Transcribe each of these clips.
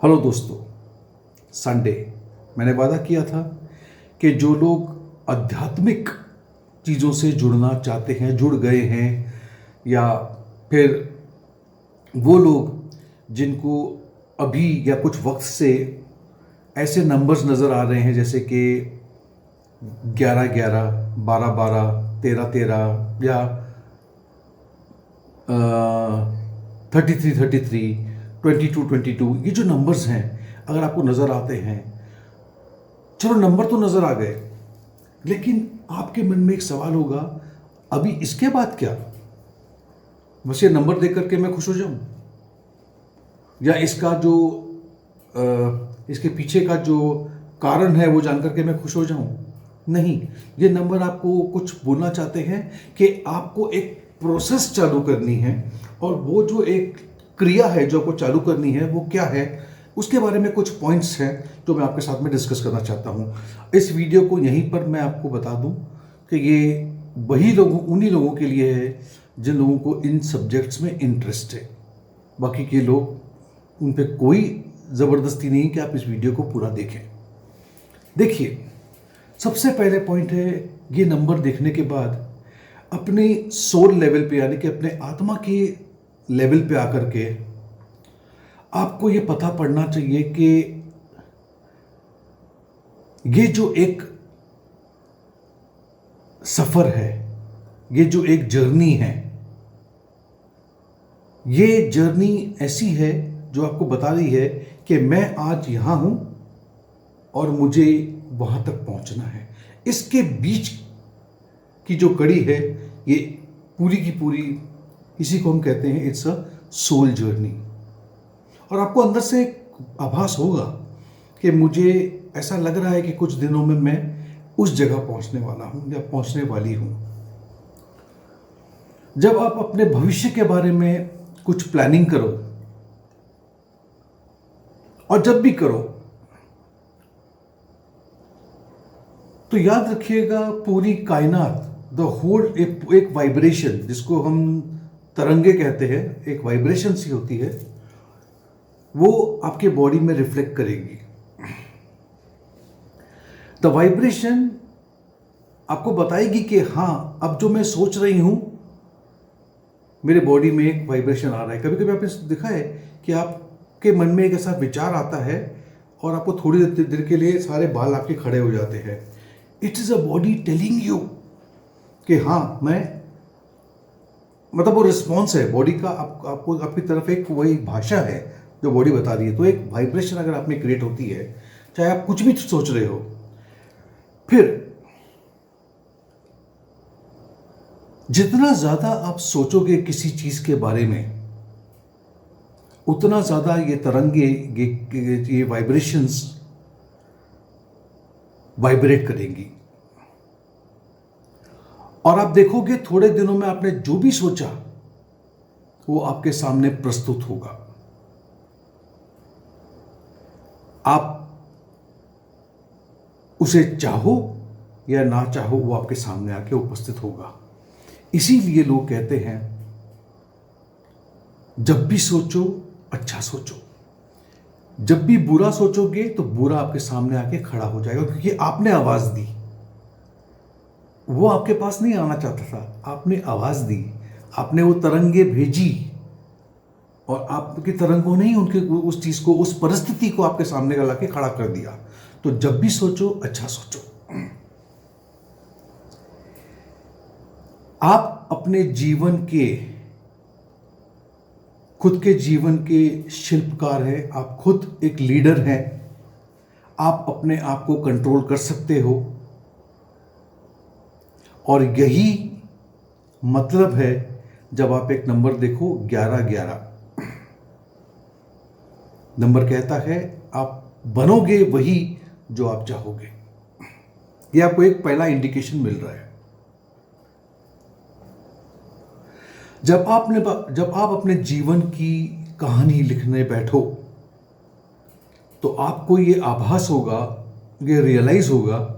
Hello दोस्तों, Sunday मैंने वादा किया था कि जो लोग आध्यात्मिक चीज़ों से जुड़ना चाहते हैं, जुड़ गए हैं, या फिर वो लोग जिनको अभी या कुछ वक्त से ऐसे नंबर्स नज़र आ रहे हैं जैसे कि 11-11, 12-12, 13-13 या 33-33, 22-22, ये जो नंबर्स हैं अगर आपको नज़र आते हैं, चलो नंबर तो नज़र आ गए, लेकिन आपके मन में एक सवाल होगा, अभी इसके बाद क्या? बस ये नंबर देख करके मैं खुश हो जाऊं, या इसका जो इसके पीछे का जो कारण है वो जान करके मैं खुश हो जाऊं? नहीं, ये नंबर आपको कुछ बोलना चाहते हैं कि आपको एक प्रोसेस चालू करनी है, और वो जो एक क्रिया है जो आपको चालू करनी है वो क्या है, उसके बारे में कुछ पॉइंट्स हैं जो मैं आपके साथ में डिस्कस करना चाहता हूँ। इस वीडियो को यहीं पर मैं आपको बता दूं कि ये उन्हीं लोगों के लिए है जिन लोगों को इन सब्जेक्ट्स में इंटरेस्ट है। बाकी के लोग, उन पे कोई ज़बरदस्ती नहीं कि आप इस वीडियो को पूरा देखें। देखिए, सबसे पहले पॉइंट है, ये नंबर देखने के बाद अपने सोल लेवल पे, यानी कि अपने आत्मा के लेवल पे आकर के आपको ये पता पड़ना चाहिए कि ये जो एक सफर है, ये जो एक जर्नी है, ये जर्नी ऐसी है जो आपको बता रही है कि मैं आज यहां हूं और मुझे वहां तक पहुंचना है। इसके बीच की जो कड़ी है, ये पूरी की पूरी, इसी को हम कहते हैं इट्स अ सोल जर्नी। और आपको अंदर से एक आभास होगा कि मुझे ऐसा लग रहा है कि कुछ दिनों में मैं उस जगह पहुंचने वाला हूं या पहुंचने वाली हूं। जब आप अपने भविष्य के बारे में कुछ प्लानिंग करो, और जब भी करो, तो याद रखिएगा पूरी कायनात, द होल, एक वाइब्रेशन, जिसको हम तरंगे कहते हैं, एक वाइब्रेशन सी होती है, वो आपके बॉडी में रिफ्लेक्ट करेगी। द वाइब्रेशन आपको बताएगी कि हाँ, अब जो मैं सोच रही हूं, मेरे बॉडी में एक वाइब्रेशन आ रहा है। कभी कभी आपने देखा है कि आपके मन में एक ऐसा विचार आता है और आपको थोड़ी देर के लिए सारे बाल आपके खड़े हो जाते हैं। It is a body telling you कि हाँ, मैं, मतलब वो रिस्पॉन्स है बॉडी का, आपको आपकी तरफ एक वही भाषा है जो बॉडी बता रही है। तो एक वाइब्रेशन अगर आप में क्रिएट होती है, चाहे आप कुछ भी सोच रहे हो, फिर जितना ज्यादा आप सोचोगे किसी चीज के बारे में, उतना ज्यादा ये तरंगे, ये वाइब्रेशंस वाइब्रेट करेंगी। और आप देखोगे थोड़े दिनों में आपने जो भी सोचा वो आपके सामने प्रस्तुत होगा। आप उसे चाहो या ना चाहो, वो आपके सामने आके उपस्थित होगा। इसीलिए लोग कहते हैं, जब भी सोचो अच्छा सोचो, जब भी बुरा सोचोगे तो बुरा आपके सामने आके खड़ा हो जाएगा, क्योंकि आपने आवाज दी। वो आपके पास नहीं आना चाहता था, आपने आवाज दी, आपने वो तरंगे भेजी, और आपकी तरंगों ने ही उनके उस चीज को, उस परिस्थिति को आपके सामने ला के खड़ा कर दिया। तो जब भी सोचो अच्छा सोचो। आप अपने जीवन के, खुद के जीवन के शिल्पकार हैं, आप खुद एक लीडर हैं। आप अपने आप को कंट्रोल कर सकते हो, और यही मतलब है जब आप एक नंबर देखो, 11-11 नंबर कहता है आप बनोगे वही जो आप चाहोगे। ये आपको एक पहला इंडिकेशन मिल रहा है। जब आप अपने जीवन की कहानी लिखने बैठो, तो आपको ये आभास होगा, ये रियलाइज होगा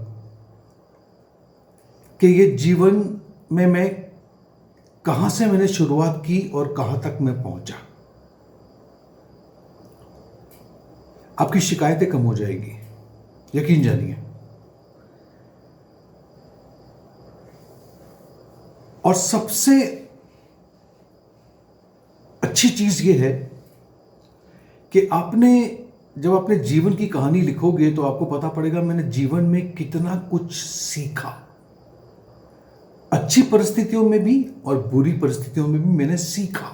कि ये जीवन में मैं कहां से मैंने शुरुआत की और कहां तक मैं पहुंचा। आपकी शिकायतें कम हो जाएगी, यकीन जानिए। और सबसे अच्छी चीज यह है कि आपने जब अपने जीवन की कहानी लिखोगे तो आपको पता पड़ेगा मैंने जीवन में कितना कुछ सीखा। अच्छी परिस्थितियों में भी और बुरी परिस्थितियों में भी मैंने सीखा।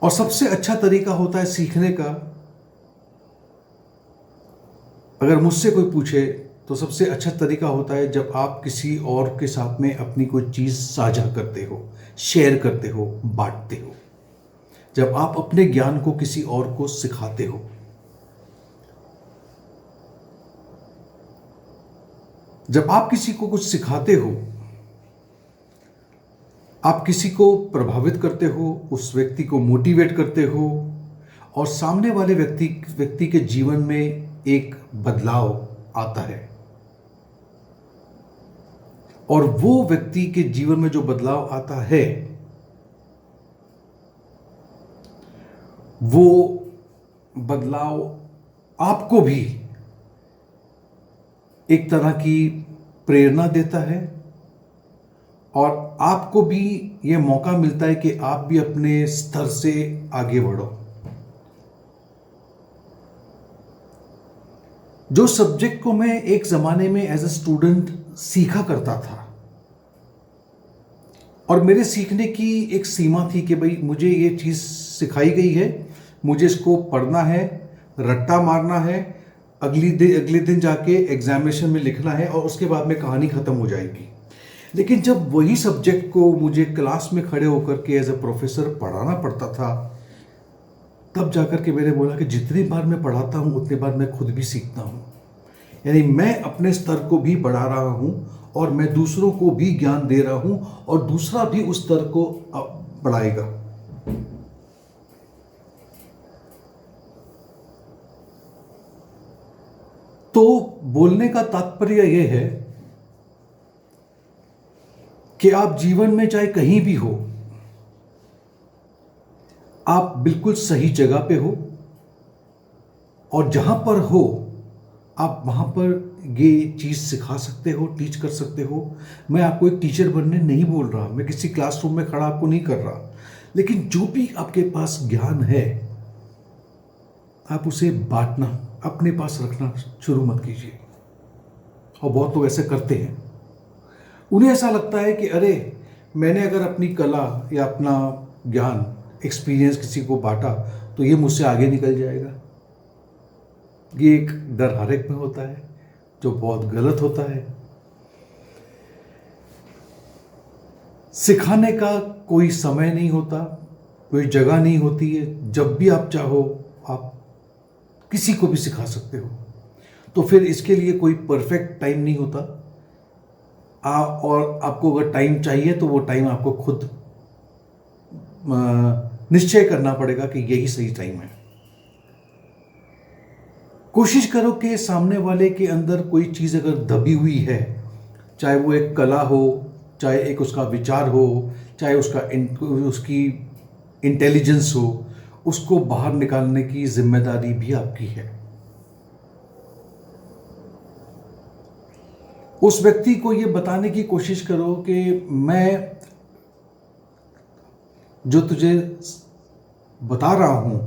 और सबसे अच्छा तरीका होता है सीखने का, अगर मुझसे कोई पूछे तो सबसे अच्छा तरीका होता है जब आप किसी और के साथ में अपनी कोई चीज साझा करते हो, शेयर करते हो, बांटते हो, जब आप अपने ज्ञान को किसी और को सिखाते हो। जब आप किसी को कुछ सिखाते हो, आप किसी को प्रभावित करते हो, उस व्यक्ति को मोटिवेट करते हो और सामने वाले व्यक्ति के जीवन में एक बदलाव आता है। और वो व्यक्ति के जीवन में जो बदलाव आता है वो बदलाव आपको भी एक तरह की प्रेरणा देता है और आपको भी यह मौका मिलता है कि आप भी अपने स्तर से आगे बढ़ो। जो सब्जेक्ट को मैं एक जमाने में एज ए स्टूडेंट सीखा करता था और मेरे सीखने की एक सीमा थी कि भाई मुझे ये चीज सिखाई गई है, मुझे इसको पढ़ना है, रट्टा मारना है, अगले दिन जाके एग्जामिनेशन में लिखना है और उसके बाद में कहानी खत्म हो जाएगी। लेकिन जब वही सब्जेक्ट को मुझे क्लास में खड़े होकर के एज ए प्रोफेसर पढ़ाना पड़ता था, तब जाकर के मैंने बोला कि जितनी बार मैं पढ़ाता हूं उतनी बार मैं खुद भी सीखता हूं। यानी मैं अपने स्तर को भी बढ़ा रहा हूं और मैं दूसरों को भी ज्ञान दे रहा हूं और दूसरा भी उस स्तर को बढ़ाएगा। तो बोलने का तात्पर्य यह है कि आप जीवन में चाहे कहीं भी हो, आप बिल्कुल सही जगह पे हो और जहां पर हो आप वहां पर ये चीज सिखा सकते हो, टीच कर सकते हो। मैं आपको एक टीचर बनने नहीं बोल रहा, मैं किसी क्लासरूम में खड़ा आपको नहीं कर रहा, लेकिन जो भी आपके पास ज्ञान है आप उसे बांटना, अपने पास रखना शुरू मत कीजिए। और बहुत लोग ऐसे करते हैं, उन्हें ऐसा लगता है कि अरे मैंने अगर अपनी कला या अपना ज्ञान, एक्सपीरियंस किसी को बांटा तो ये मुझसे आगे निकल जाएगा। ये एक डर हर एक में होता है जो बहुत गलत होता है। सिखाने का कोई समय नहीं होता, कोई जगह नहीं होती है। जब भी आप चाहो आप किसी को भी सिखा सकते हो। तो फिर इसके लिए कोई परफेक्ट टाइम नहीं होता। और आपको अगर टाइम चाहिए तो वो टाइम आपको खुद निश्चय करना पड़ेगा कि यही सही टाइम है। कोशिश करो कि सामने वाले के अंदर कोई चीज़ अगर दबी हुई है, चाहे वो एक कला हो, चाहे एक उसका विचार हो, चाहे उसकी इंटेलिजेंस हो, उसको बाहर निकालने की जिम्मेदारी भी आपकी है। उस व्यक्ति को ये बताने की कोशिश करो कि मैं जो तुझे बता रहा हूं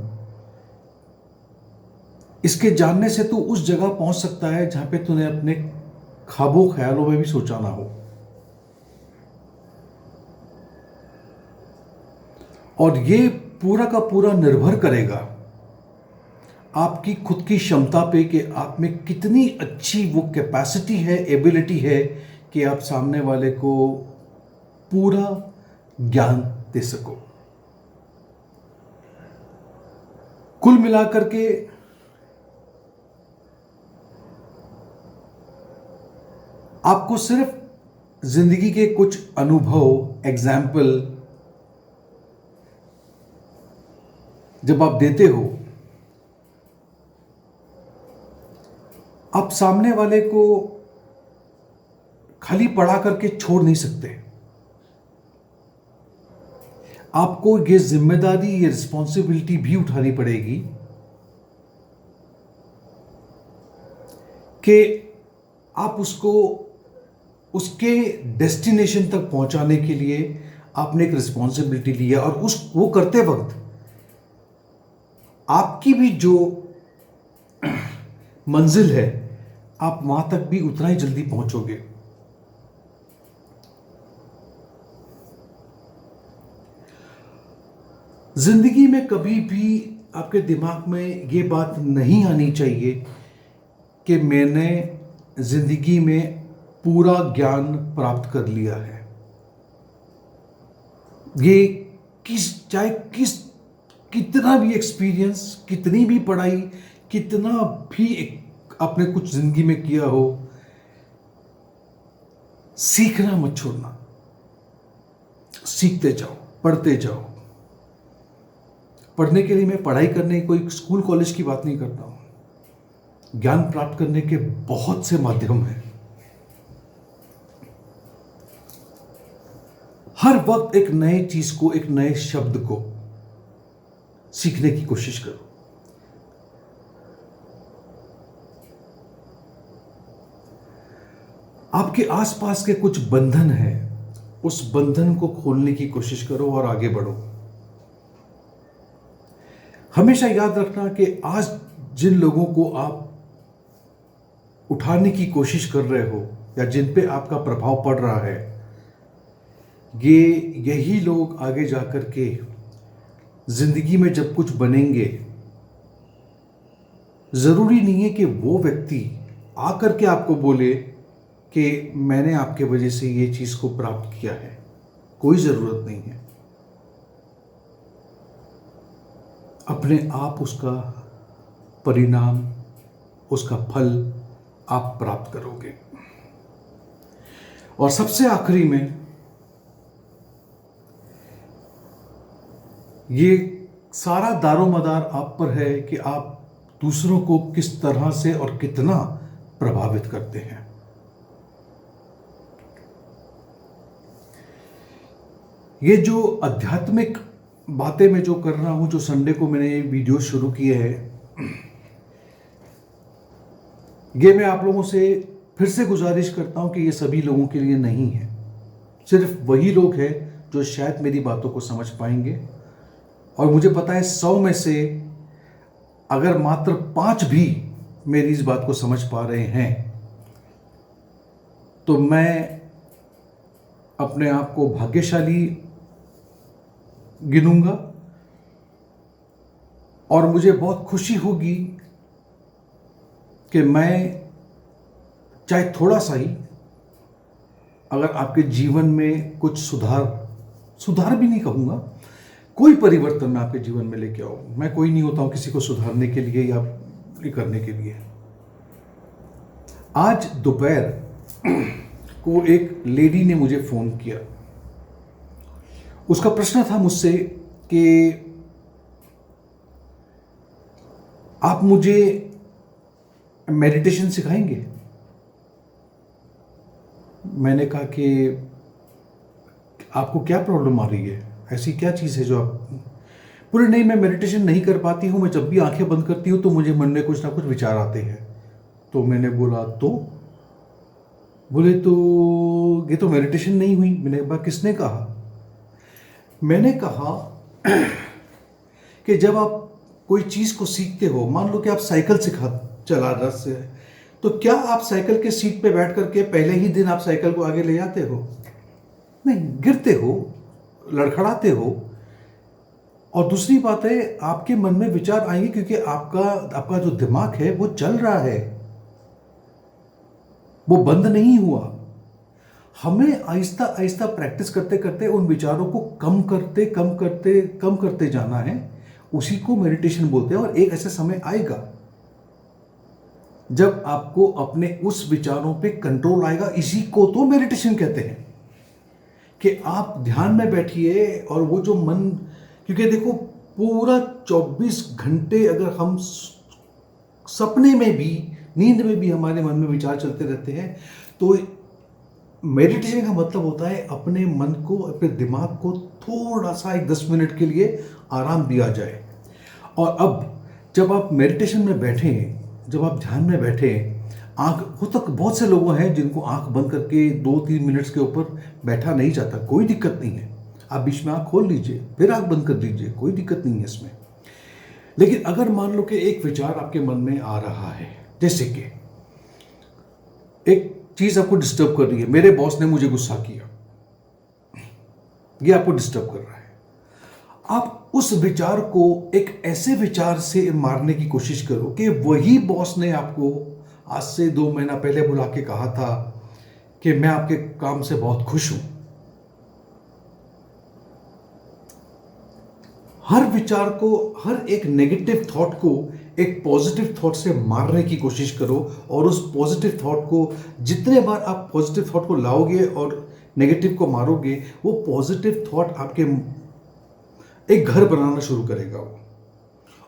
इसके जानने से तू उस जगह पहुंच सकता है जहां पे तूने अपने ख्वाबों ख्यालों में भी सोचा ना हो। और ये पूरा का पूरा निर्भर करेगा आपकी खुद की क्षमता पे कि आप में कितनी अच्छी वो कैपेसिटी है, एबिलिटी है कि आप सामने वाले को पूरा ज्ञान दे सको। कुल मिलाकर के आपको सिर्फ जिंदगी के कुछ अनुभव, एग्जाम्पल जब आप देते हो, आप सामने वाले को खाली पढ़ा करके छोड़ नहीं सकते। आपको ये जिम्मेदारी, ये रिस्पॉन्सिबिलिटी भी उठानी पड़ेगी कि आप उसको उसके डेस्टिनेशन तक पहुंचाने के लिए आपने एक रिस्पॉन्सिबिलिटी लिया, और वो करते वक्त आपकी भी जो मंजिल है, आप वहां तक भी उतना ही जल्दी पहुंचोगे। जिंदगी में कभी भी आपके दिमाग में ये बात नहीं आनी चाहिए कि मैंने जिंदगी में पूरा ज्ञान प्राप्त कर लिया है। ये चाहे कितना भी एक्सपीरियंस, कितनी भी पढ़ाई, कितना भी आपने कुछ जिंदगी में किया हो, सीखना मत छोड़ना। सीखते जाओ, पढ़ते जाओ। पढ़ने के लिए मैं पढ़ाई करने कोई स्कूल कॉलेज की बात नहीं करता हूं। ज्ञान प्राप्त करने के बहुत से माध्यम हैं। हर वक्त एक नए चीज को, एक नए शब्द को सीखने की कोशिश करो। आपके आसपास के कुछ बंधन हैं, उस बंधन को खोलने की कोशिश करो और आगे बढ़ो। हमेशा याद रखना कि आज जिन लोगों को आप उठाने की कोशिश कर रहे हो या जिन पे आपका प्रभाव पड़ रहा है, यही लोग आगे जाकर के जिंदगी में जब कुछ बनेंगे, जरूरी नहीं है कि वो व्यक्ति आकर के आपको बोले कि मैंने आपके वजह से ये चीज को प्राप्त किया है। कोई जरूरत नहीं है। अपने आप उसका परिणाम, उसका फल आप प्राप्त करोगे। और सबसे आखिरी में ये सारा दारोमदार आप पर है कि आप दूसरों को किस तरह से और कितना प्रभावित करते हैं। ये जो आध्यात्मिक बातें मैं जो कर रहा हूं, जो संडे को मैंने वीडियो शुरू किए हैं, ये मैं आप लोगों से फिर से गुजारिश करता हूं कि ये सभी लोगों के लिए नहीं है। सिर्फ वही लोग हैं जो शायद मेरी बातों को समझ पाएंगे। और मुझे पता है 100 में से अगर मात्र 5 भी मेरी इस बात को समझ पा रहे हैं तो मैं अपने आप को भाग्यशाली गिनूंगा। और मुझे बहुत खुशी होगी कि मैं चाहे थोड़ा सा ही, अगर आपके जीवन में कुछ सुधार भी नहीं कहूंगा, कोई परिवर्तन मैं आपके जीवन में लेके आऊं। मैं कोई नहीं होता हूं किसी को सुधारने के लिए या ये करने के लिए। आज दोपहर को एक लेडी ने मुझे फोन किया। उसका प्रश्न था मुझसे कि आप मुझे मेडिटेशन सिखाएंगे। मैंने कहा कि आपको क्या प्रॉब्लम आ रही है, ऐसी क्या चीज़ है जो आप पूरे नहीं, मैं मेडिटेशन नहीं कर पाती हूँ। मैं जब भी आंखें बंद करती हूँ तो मुझे मन में कुछ ना कुछ विचार आते हैं। तो मैंने बोला तो बोले तो ये तो मेडिटेशन नहीं हुई। मैंने कहा किसने कहा? मैंने कहा कि जब आप कोई चीज़ को सीखते हो, मान लो कि आप साइकिल चला रहे से, तो क्या आप साइकिल के सीट पे बैठ करके पहले ही दिन आप साइकिल को आगे ले जाते हो? नहीं, गिरते हो, लड़खड़ाते हो। और दूसरी बात है, आपके मन में विचार आएंगे क्योंकि आपका जो दिमाग है वो चल रहा है, वो बंद नहीं हुआ। हमें आहिस्ता आहिस्ता प्रैक्टिस करते करते उन विचारों को कम करते जाना है। उसी को मेडिटेशन बोलते हैं। और एक ऐसा समय आएगा जब आपको अपने उस विचारों पे कंट्रोल आएगा। इसी को तो मेडिटेशन कहते हैं कि आप ध्यान में बैठिए और वो जो मन, क्योंकि देखो पूरा 24 घंटे अगर हम सपने में भी, नींद में भी हमारे मन में विचार चलते रहते हैं, तो मेडिटेशन का मतलब होता है अपने मन को, अपने दिमाग को थोड़ा सा एक 10 मिनट के लिए आराम दिया जाए। और अब जब आप मेडिटेशन में बैठे, जब आप ध्यान में बैठे, आँख हो तक बहुत से लोग हैं जिनको आँख बंद करके 2-3 मिनट्स के ऊपर बैठा नहीं जाता, कोई दिक्कत नहीं है। आप बीच में आँख खोल लीजिए, फिर आँख बंद कर दीजिए, कोई दिक्कत नहीं है इसमें। लेकिन अगर मान लो कि एक विचार आपके मन में आ रहा है, जैसे कि एक चीज़ आपको डिस्टर्ब कर रही है, मेरे बॉस ने मुझे गुस्सा किया, ये आपको डिस्टर्ब कर रहा है। आप उस विचार को एक ऐसे विचार से मारने की कोशिश करो कि वही बॉस ने आपको आज से 2 महीना पहले बुला के कहा था कि मैं आपके काम से बहुत खुश हूं। हर विचार को, हर एक नेगेटिव थॉट को एक पॉजिटिव थॉट से मारने की कोशिश करो, और उस पॉजिटिव थॉट को जितने बार आप पॉजिटिव थॉट को लाओगे और नेगेटिव को मारोगे, वो पॉजिटिव थॉट आपके एक घर बनाना शुरू करेगा वो।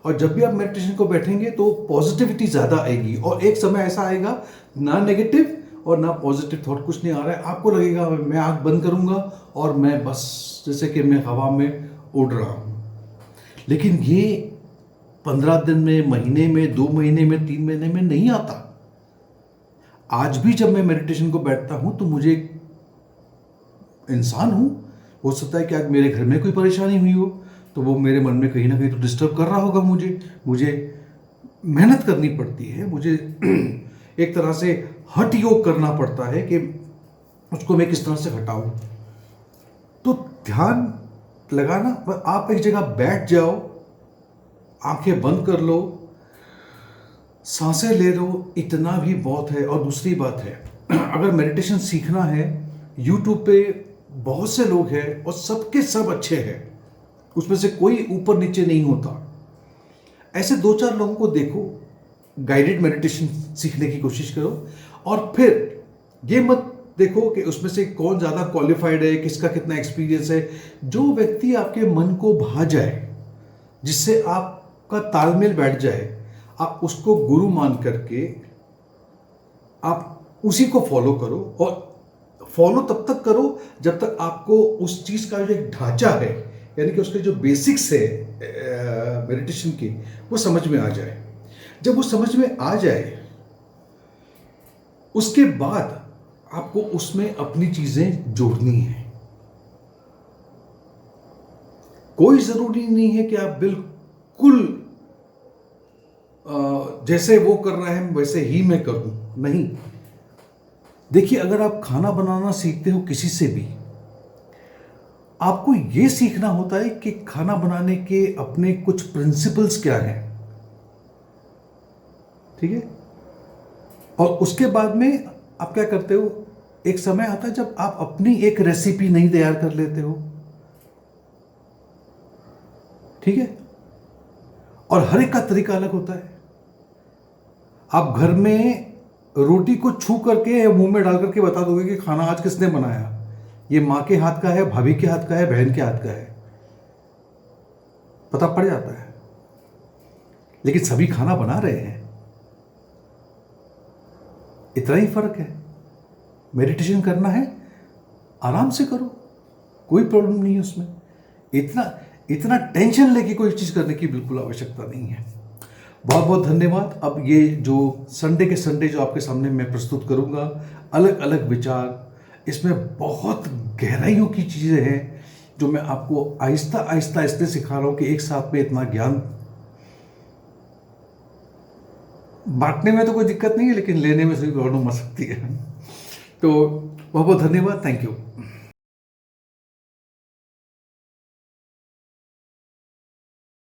और जब भी आप मेडिटेशन को बैठेंगे तो पॉजिटिविटी ज़्यादा आएगी, और एक समय ऐसा आएगा ना नेगेटिव और ना पॉजिटिव थॉट, कुछ नहीं आ रहा है, आपको लगेगा मैं आँख बंद करूँगा और मैं बस जैसे कि मैं हवा में उड़ रहा हूँ। लेकिन ये 15 दिन में, महीने में, 2 महीने में, 3 महीने में नहीं आता। आज भी जब मैं मेडिटेशन को बैठता हूँ तो मुझे, इंसान हूँ, हो सकता है कि आज मेरे घर में कोई परेशानी हुई हो तो वो मेरे मन में कहीं ना कहीं तो डिस्टर्ब कर रहा होगा मुझे मेहनत करनी पड़ती है, मुझे एक तरह से हठ योग करना पड़ता है कि उसको मैं किस तरह से हटाऊं। तो ध्यान लगाना, आप एक जगह बैठ जाओ, आंखें बंद कर लो, सांसें ले लो, इतना भी बहुत है। और दूसरी बात है, अगर मेडिटेशन सीखना है, यूट्यूब पे बहुत से लोग हैं और सबके सब अच्छे हैं, उसमें से कोई ऊपर नीचे नहीं होता। ऐसे 2-4 लोगों को देखो, गाइडेड मेडिटेशन सीखने की कोशिश करो, और फिर ये मत देखो कि उसमें से कौन ज़्यादा क्वालिफाइड है, किसका कितना एक्सपीरियंस है। जो व्यक्ति आपके मन को भा जाए, जिससे आपका तालमेल बैठ जाए, आप उसको गुरु मान करके आप उसी को फॉलो करो। और फॉलो तब तक करो जब तक आपको उस चीज़ का जो एक ढांचा है, यानी कि उसके जो बेसिक्स है मेडिटेशन की, वो समझ में आ जाए। जब वो समझ में आ जाए, उसके बाद आपको उसमें अपनी चीजें जोड़नी है। कोई जरूरी नहीं है कि आप बिल्कुल जैसे वो कर रहे हैं वैसे ही मैं करूं, नहीं। देखिए, अगर आप खाना बनाना सीखते हो किसी से भी, आपको यह सीखना होता है कि खाना बनाने के अपने कुछ प्रिंसिपल्स क्या हैं, ठीक है। और उसके बाद में आप क्या करते हो, एक समय आता है जब आप अपनी एक रेसिपी नहीं तैयार कर लेते हो, ठीक है। और हर एक का तरीका अलग होता है। आप घर में रोटी को छू करके मुंह में डाल करके बता दोगे कि खाना आज किसने बनाया, ये मां के हाथ का है, भाभी के हाथ का है, बहन के हाथ का है, पता पड़ जाता है। लेकिन सभी खाना बना रहे हैं, इतना ही फर्क है। मेडिटेशन करना है, आराम से करो, कोई प्रॉब्लम नहीं है उसमें। इतना टेंशन लेके कोई चीज करने की बिल्कुल आवश्यकता नहीं है। बहुत बहुत धन्यवाद। अब ये जो संडे के संडे जो आपके सामने मैं प्रस्तुत करूंगा, अलग अलग विचार, इसमें बहुत गहराइयों की चीजें हैं जो मैं आपको आहिस्ता आहिस्ता इसलिए सिखा रहा हूं कि एक साथ में इतना ज्ञान बांटने में तो कोई दिक्कत नहीं है, लेकिन लेने में से प्रॉब्लम आ सकती है। तो बहुत बहुत धन्यवाद, थैंक यू।